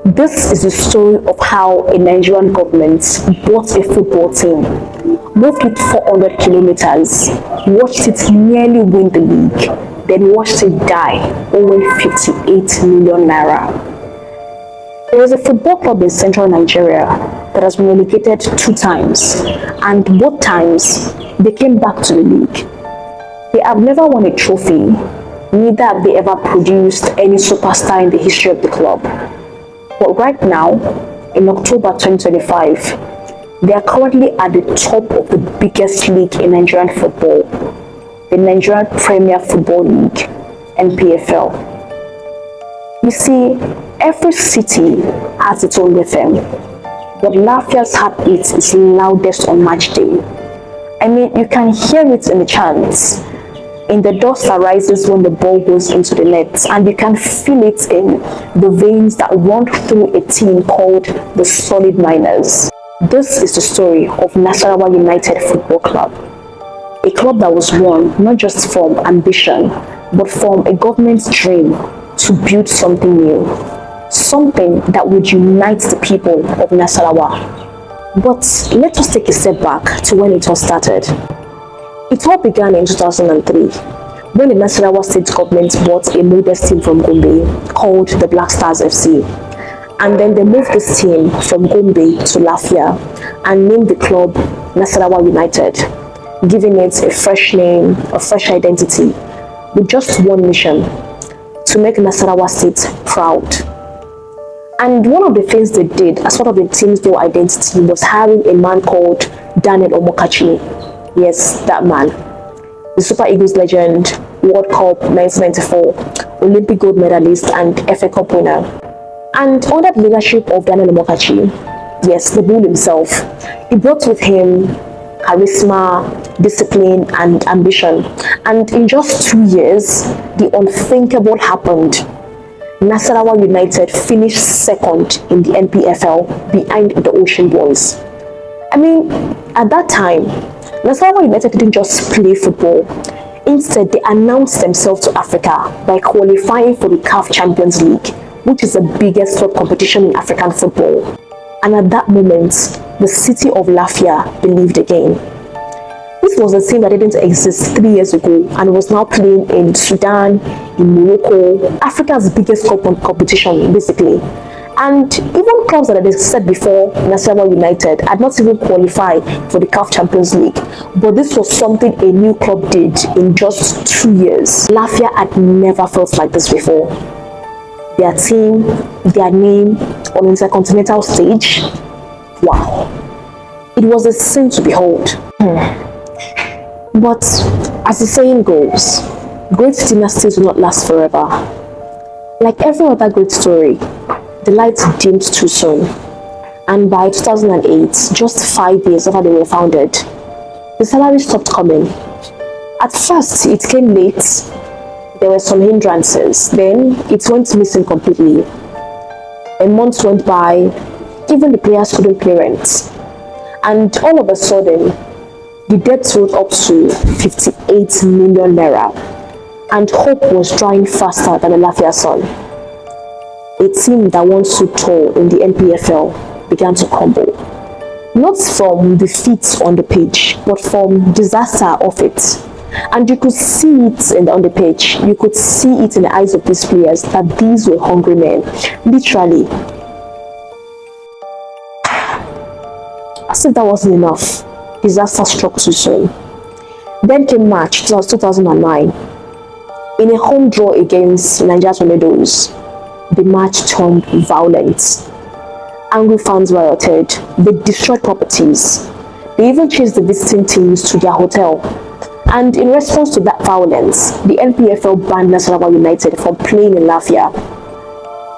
This is the story of how a Nigerian government bought a football team, moved it 400 kilometers, watched it nearly win the league, then watched it die, owing 58 million naira. There is a football club in central Nigeria that has been relegated 2 times, and both times they came back to the league. They have never won a trophy, neither have they ever produced any superstar in the history of the club. But right now, in October 2025, they are currently at the top of the biggest league in Nigerian football, the Nigerian Premier Football League, NPFL. You see, every city has its own rhythm, but Lafia's heartbeat is loudest on match day. I mean, you can hear it in the chants, in the dust that rises when the ball goes into the net, and you can feel it in the veins that run through a team called the Solid Miners. This is the story of Nassarawa United Football Club, a club that was born not just from ambition, but from a government's dream to build something new, something that would unite the people of Nassarawa. But let us take a step back to when it all started. It all began in 2003, when the Nassarawa state government bought a modest team from Gombe called the Black Stars FC. And then they moved this team from Gombe to Lafia and named the club Nassarawa United, giving it a fresh name, a fresh identity, with just one mission: to make Nassarawa State proud. And one of the things they did as part of the team's new identity was hiring a man called Daniel Omokachi. Yes, that man. The Super Eagles legend, World Cup 1994, Olympic gold medalist and FA Cup winner. And under the leadership of Daniel Omokachi, yes, the bull himself, he brought with him charisma, discipline and ambition. And in just 2 years, the unthinkable happened. Nassarawa United finished second in the NPFL behind the Ocean Boys. I mean, at that time, Nassarawa United didn't just play football. Instead, they announced themselves to Africa by qualifying for the CAF Champions League, which is the biggest club competition in African football. And at that moment, the city of Lafia believed again. This was a team that didn't exist 3 years ago and was now playing in Sudan, in Morocco, Africa's biggest club competition, basically. And even clubs that had existed before Nassarawa United had not even qualified for the CAF Champions League. But this was something a new club did in just 2 years. Lafia had never felt like this before. Their team, their name on the intercontinental stage, wow. It was a scene to behold. But as the saying goes, great dynasties do not last forever. Like every other great story, the lights dimmed too soon, and by 2008, just 5 years after they were founded, the salary stopped coming. At first, it came late, there were some hindrances, then it went missing completely. A month went by, even the players couldn't pay rent, and all of a sudden, the debt rose up to 58 million naira, and hope was drying faster than a Lafia sun. A team that once stood tall in the NPFL began to crumble. Not from defeats on the pitch, but from disaster off it. And you could see it on the pitch. You could see it in the eyes of these players that these were hungry men. Literally. As if that wasn't enough, disaster struck too soon. Then came March 2009. In a home draw against Nigeria Tornadoes, the match turned violent. Angry fans rioted. They destroyed properties. They even chased the visiting teams to their hotel. And in response to that violence, the NPFL banned Nassarawa United from playing in Lafia.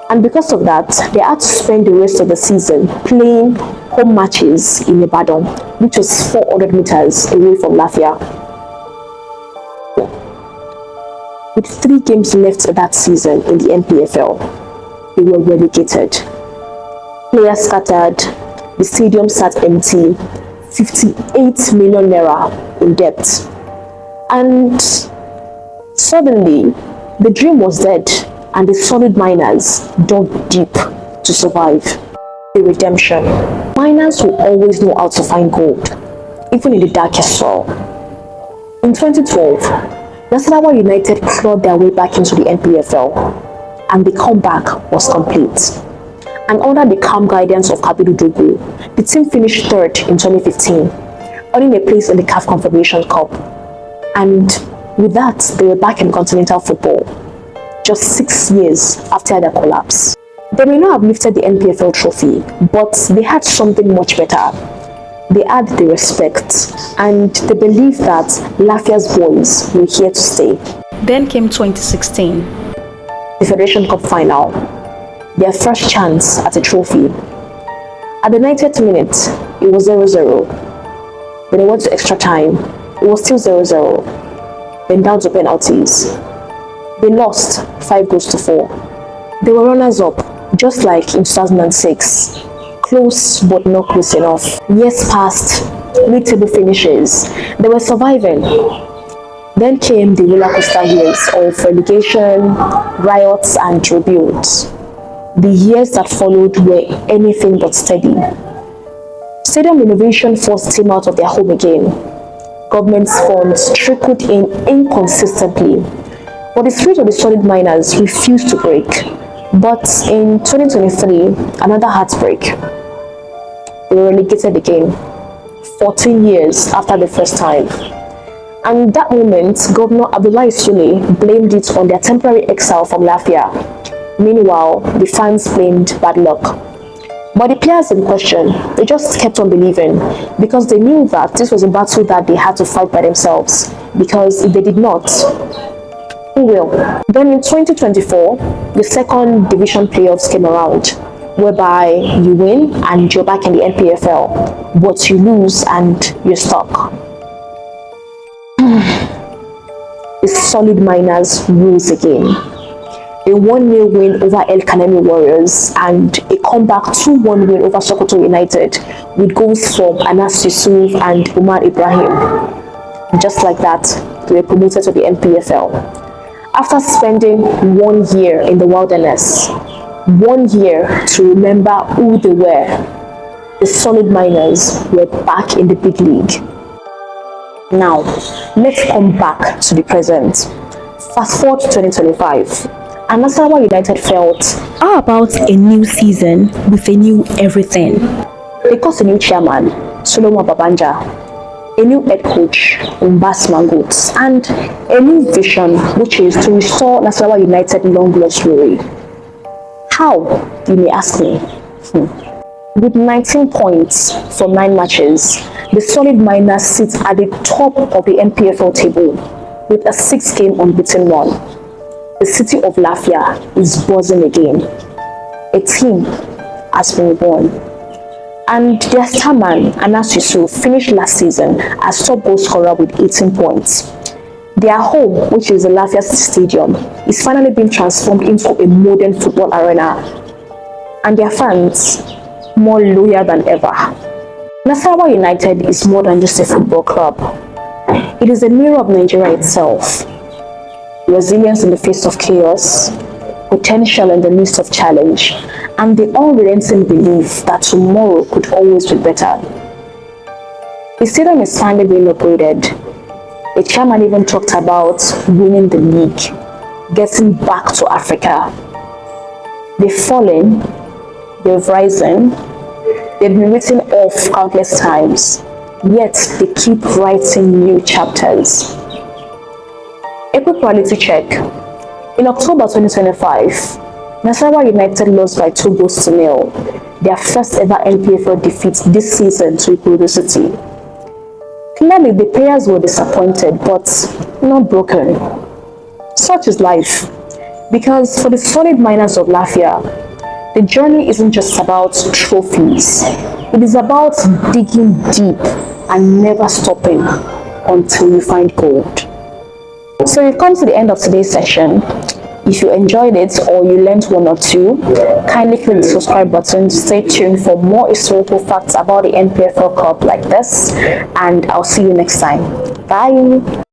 And because of that, they had to spend the rest of the season playing home matches in Ibadan, which was 400 meters away from Lafia. With 3 games left that season in the NPFL, they were relegated. Players scattered, the stadium sat empty, 58 million naira in debt. And suddenly, the dream was dead, and the Solid Miners dug deep. to survive. The redemption. Miners will always know how to find gold, even in the darkest soil. In 2012, Nassarawa United clawed their way back into the NPFL, and the comeback was complete. And under the calm guidance of Kabiru Dogo, the team finished third in 2015, earning a place in the CAF Confederation Cup. And with that, they were back in continental football, just 6 years after their collapse. They may not have lifted the NPFL trophy, but they had something much better. They had the respect and the belief that Lafia's boys were here to stay. Then came 2016. The Federation Cup final, their first chance at a trophy. At the 90th minute, it was 0-0. Then they went to extra time, it was still 0-0. Then down to penalties. They lost 5-4. They were runners up, just like in 2006. Close but not close enough. Years passed, mid-table finishes. They were surviving. Then came the roller coaster years of relegation, riots and rebuilds. The years that followed were anything but steady. Stadium renovation forced the team out of their home again. Government's funds trickled in inconsistently, but the spirit of the solid miners refused to break. But in 2023, another heartbreak. They were relegated again, 14 years after the first time. And that moment, Governor Abdullahi Sule blamed it on their temporary exile from Lafia. Meanwhile, the fans blamed bad luck. But the players in question, they just kept on believing because they knew that this was a battle that they had to fight by themselves. Because if they did not, who will? Then in 2024, the second division playoffs came around, whereby you win and you're back in the NPFL, but you lose and you're stuck. The solid miners rose again. A 1-0 win over El Kanemi Warriors and a comeback 2-1 win over Sokoto United with goals from Anas Yusuf and Umar Ibrahim. Just like that, they were promoted to the NPFL. After spending 1 year in the wilderness, 1 year to remember who they were, the solid miners were back in the big league. Now, let's come back to the present. Fast forward to 2025, and Nassarawa United felt, how about a new season with a new everything? They got a new chairman, Solomon Babanja, a new head coach, Mbas Mangots, and a new vision, which is to restore Nassarawa United long-lost glory. How, you may ask me? With 19 points from 9 matches, the solid miners sit at the top of the NPFL table with a 6-game unbeaten run. The city of Lafia is buzzing again. A team has been born. And their star man, Anas Yusuf, finished last season as top goal scorer with 18 points. Their home, which is the Lafia Stadium, is finally being transformed into a modern football arena. And their fans, more loyal than ever. Nassarawa United is more than just a football club. It is a mirror of Nigeria itself. Resilience in the face of chaos, potential in the midst of challenge, and the unrelenting belief that tomorrow could always be better. The stadium is finally being upgraded. The chairman even talked about winning the league, getting back to Africa. They've fallen, they've risen, they've been written off countless times, yet they keep writing new chapters. A quick reality check. In October 2025, Nassarawa United lost by 2-0, their first ever NPFL defeat this season to Ikorodu City. Clearly, the players were disappointed, but not broken. Such is life, because for the solid miners of Lafia, the journey isn't just about trophies. It is about digging deep and never stopping until you find gold. So we've come to the end of today's session. If you enjoyed it or you learned one or two, kindly click the subscribe button. Stay tuned for more historical facts about the NPFL Cup like this, and I'll see you next time. Bye.